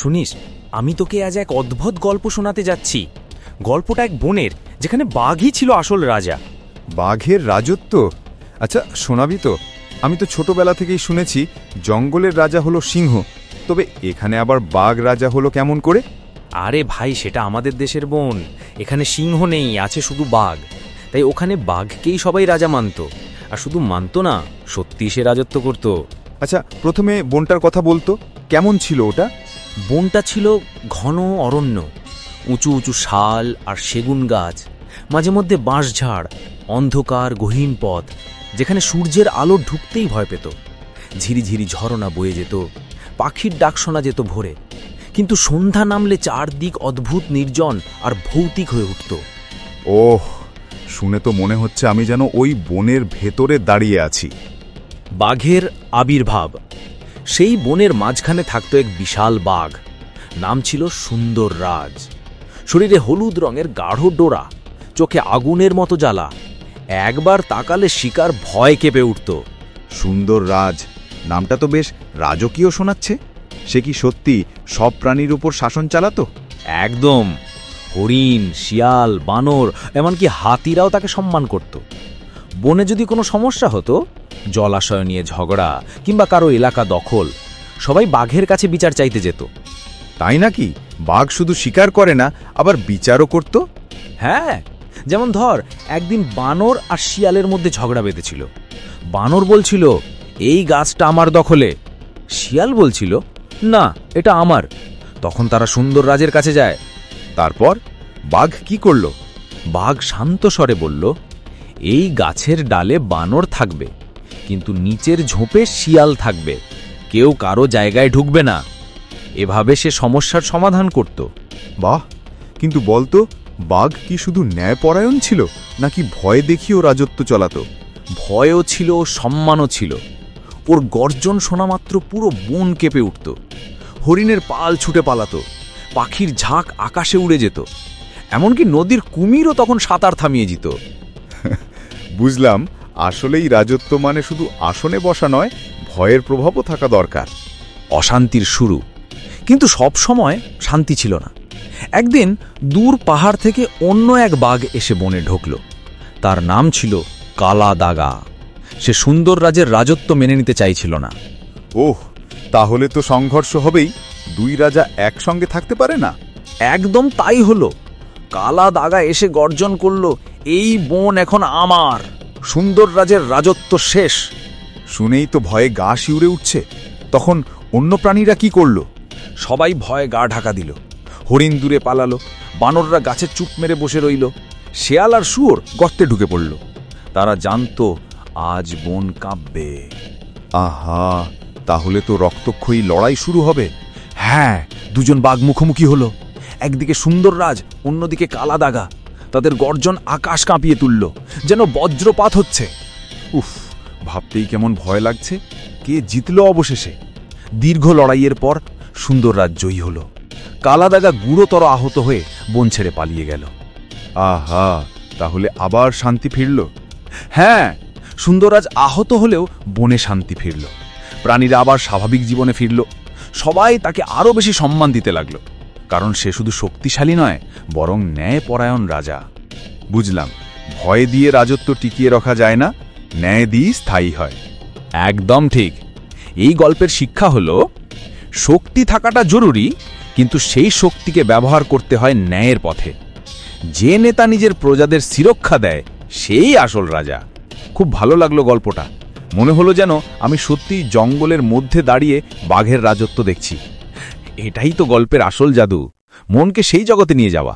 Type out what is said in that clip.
শুনিস, আমি তোকে আজ এক অদ্ভুত গল্প শোনাতে যাচ্ছি। গল্পটা এক বনের, যেখানে বাঘই ছিল আসল রাজা। বাঘের রাজত্ব? আচ্ছা, শোনাবি তো? আমি তো ছোটবেলা থেকেই শুনেছি জঙ্গলের রাজা হলো সিংহ, তবে এখানে আবার বাঘ রাজা হলো কেমন করে? আরে ভাই, সেটা আমাদের দেশের বন। এখানে সিংহ নেই, আছে শুধু বাঘ। তাই ওখানে বাঘকেই সবাই রাজা মানত। আর শুধু মানত না, সত্যি সে রাজত্ব করত। আচ্ছা, প্রথমে বনটার কথা বলতো, কেমন ছিল ওটা? বনটা ছিল ঘন অরণ্য, উঁচু উঁচু শাল আর সেগুন গাছ, মাঝে মধ্যে বাঁশঝাড়, অন্ধকার গহীন পথ, যেখানে সূর্যের আলো ঢুকতেই ভয় পেত। ঝিরিঝিরি ঝরনা বয়ে যেত, পাখির ডাক শোনা যেত ভোরে। কিন্তু সন্ধ্যা নামলে চারদিক অদ্ভুত নির্জন আর ভৌতিক হয়ে উঠত। ওহ, শুনে তো মনে হচ্ছে আমি যেন ওই বনের ভেতরে দাঁড়িয়ে আছি। বাঘের আবির্ভাব। সেই বনের মাঝখানে থাকত এক বিশাল বাঘ। নাম ছিল সুন্দর রাজ। শরীরে হলুদ রঙের গাঢ় ডোরা, চোখে আগুনের মতো জ্বালা। একবার তাকালে শিকার ভয় কেঁপে উঠত। সুন্দর রাজ নামটা তো বেশ রাজকীয় শোনাচ্ছে। সে কি সত্যি সব প্রাণীর উপর শাসন চালাতো? একদম। হরিণ, শিয়াল, বানর, এমনকি হাতিরাও তাকে সম্মান করত। বনে যদি কোনো সমস্যা হতো, জলাশয় নিয়ে ঝগড়া কিংবা কারো এলাকা দখল, সবাই বাঘের কাছে বিচার চাইতে যেত। তাই নাকি? বাঘ শুধু শিকার করে না, আবার বিচারও করত? হ্যাঁ, যেমন ধর, একদিন বানর আর শিয়ালের মধ্যে ঝগড়া বেঁধেছিল। বানর বলছিল, এই গাছটা আমার দখলে। শিয়াল বলছিল, না, এটা আমার। তখন তারা সুন্দর রাজের কাছে যায়। তারপর বাঘ কি করল? বাঘ শান্ত স্বরে বলল, এই গাছের ডালে বানর থাকবে, কিন্তু নিচের ঝোপে শিয়াল থাকবে। কেউ কারো জায়গায় ঢুকবে না। এভাবে সে সমস্যার সমাধান করত। বাহ, কিন্তু বলতো, বাঘ কি শুধু ন্যায়পরায়ণ ছিল, নাকি ভয় দেখিয়েও রাজত্ব চালাতো? ভয়ও ছিল, সম্মানও ছিল। ওর গর্জন শোনা মাত্র পুরো বন কেঁপে উঠত। হরিণের পাল ছুটে পালাতো, পাখির ঝাঁক আকাশে উড়ে যেত, এমনকি নদীর কুমিরও তখন সাঁতার থামিয়ে যেত। বুঝলাম, আসলেই রাজত্ব মানে শুধু আসনে বসা নয়, ভয়ের প্রভাবও থাকা দরকার। অশান্তির শুরু, কিন্তু সব সময় শান্তি ছিল না। একদিন দূর পাহাড় থেকে অন্য এক বাঘ এসে বনে ঢুকল। তার নাম ছিল কালা দাগা। সে সুন্দর রাজের রাজত্ব মেনে নিতে চাইছিল না। ওহ, তাহলে তো সংঘর্ষ হবেই। দুই রাজা একসঙ্গে থাকতে পারে না। একদম তাই হলো। কালা দাগা এসে গর্জন করল, এই বন এখন আমার। সুন্দর রাজের রাজত্ব শেষ। শুনেই তো ভয়ে গা শিউরে উঠছে। তখন অন্য প্রাণীরা কি করল? সবাই ভয়ে গা ঢাকা দিল। হরিণ দূরে পালালো, বানররা গাছে চুপ মেরে বসে রইল, শেয়াল আর শুয়োর গর্তে ঢুকে পড়ল। তারা জানত আজ বন কাঁপবে। আহা, তাহলে তো রক্তক্ষয়ী লড়াই শুরু হবে। হ্যাঁ, দুজন বাঘ মুখোমুখি হলো। একদিকে সুন্দর রাজ, অন্যদিকে কালা দাগা। তাদের গর্জন আকাশ কাঁপিয়ে তুলল, যেন বজ্রপাত হচ্ছে। উফ, ভাবতেই কেমন ভয় লাগছে। কে জিতল অবশেষে? দীর্ঘ লড়াইয়ের পর সুন্দর রাজ জয়ী হল। কালা দাগা গুরুতর আহত হয়ে বন ছেড়ে পালিয়ে গেল। আহা, তাহলে আবার শান্তি ফিরল? হ্যাঁ, সুন্দররাজ আহত হলেও বনে শান্তি ফিরল। প্রাণীরা আবার স্বাভাবিক জীবনে ফিরল। সবাই তাকে আরও বেশি সম্মান দিতে লাগল, কারণ সে শুধু শক্তিশালী নয়, বরং ন্যায়পরায়ণ রাজা। বুঝলাম, ভয় দিয়ে রাজত্ব টিকিয়ে রাখা যায় না, ন্যায় দিয়ে স্থায়ী হয়। একদম ঠিক। এই গল্পের শিক্ষা হল, শক্তি থাকাটা জরুরি, কিন্তু সেই শক্তিকে ব্যবহার করতে হয় ন্যায়ের পথে। যে নেতা নিজের প্রজাদের সুরক্ষা দেয়, সেই আসল রাজা। খুব ভালো লাগলো গল্পটা। মনে হলো যেন আমি সত্যিই জঙ্গলের মধ্যে দাঁড়িয়ে বাঘের রাজত্ব দেখছি। এটাই তো গল্পের আসল জাদু, মনকে সেই জগতে নিয়ে যাওয়া।